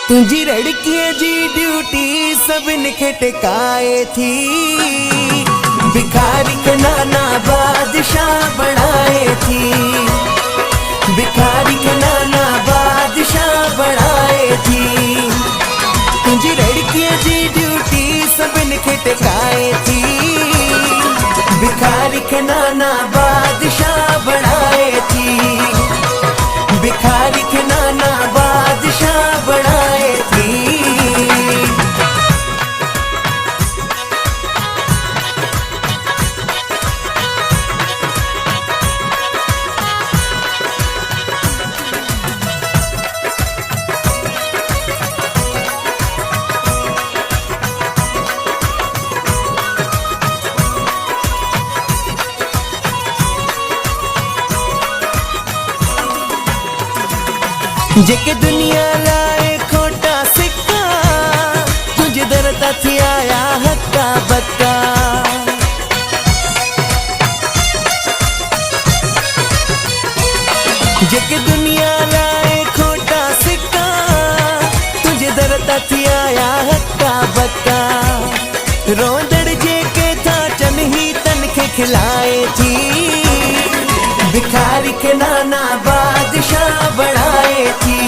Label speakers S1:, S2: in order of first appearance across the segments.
S1: तुझी लड़कियां जी ड्यूटी सब निखे टिकाए थी। भिखारी के नाना बादशाह बनाए थी। भिखारी के नाना बादशाह बनाए थी। तुझी लड़कियां जी ड्यूटी सब निखे टिकाए थी। भिखारी के नाना बादशाह बनाए थी। भिखारी के नाना बादशाह बनाए थी। जेके दुनिया लाए खोटा सिक्का, तुझे दरता थी आया हक्का बक्का। जेके दुनिया लाए खोटा सिक्का, तुझे दरता थी आया हक्का बक्का। रोंदड़ जेके था चन ही तन के खिलाए थी। भिखारी के नाना बादशाह बनाए थी।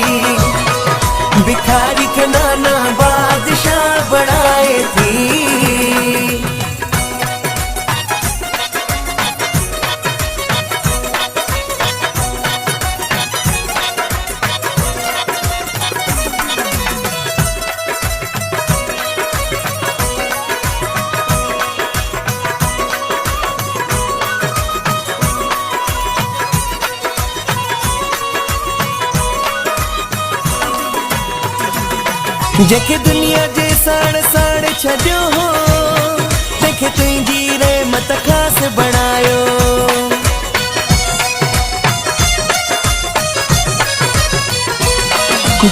S1: भिखारी के नाना बादशाह बनाए थी। जेके दुनिया जे साड़ साड़ छॾियो हो, तंहिंखे तुंहिंजी रहमत ख़ास बणायो।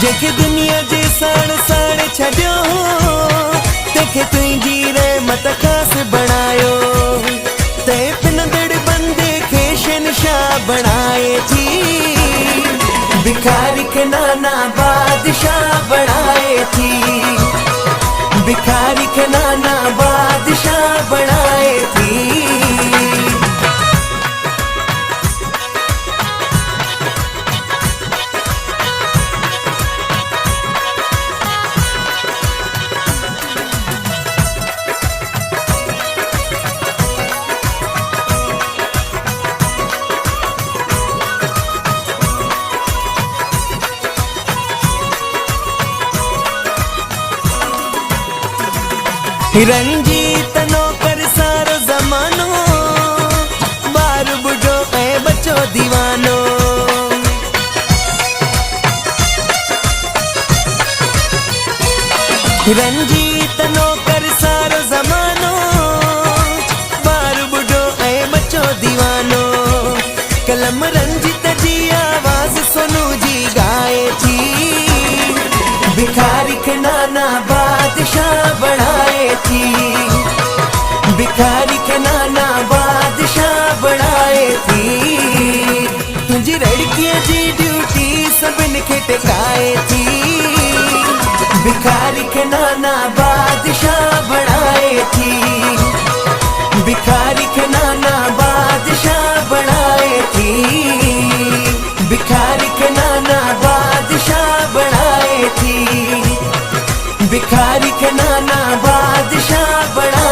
S1: जेके दुनिया जे साड़ साड़ छॾियो हो, तंहिंखे तुंहिंजी रहमत ख़ास बणायो। तंहिं पिनंदड़ बंदे खे शहंशाह बणाए थी। भिखारी के नाना बादशाह बनाए थी। भिखारी के नाना बादशाह बनाए थी। रंजीत नौकर सारो जमानो, बार बुढ़ो ऐं बच्चो दीवानो। रंजीत नौकर सारो जमानो, बार बुढ़ो ऐं बच्चो दीवानो। कलम रंजीत जी आवाज सोनू जी गाए थी। भिखारी के नाना बादशाह बनाए थी। भिखारी के नाना बादशाह बनाए थी। तुझी लड़कियां जी ड्यूटी सब निखे टिकाए थी। भिखारी के नाना बादशाह बनाए थी। भिखारी के नाना बादशाह बनाए थी। भिखारी के नाना बादशाह बनाए थी। भिखारी के नाना बादशाह बना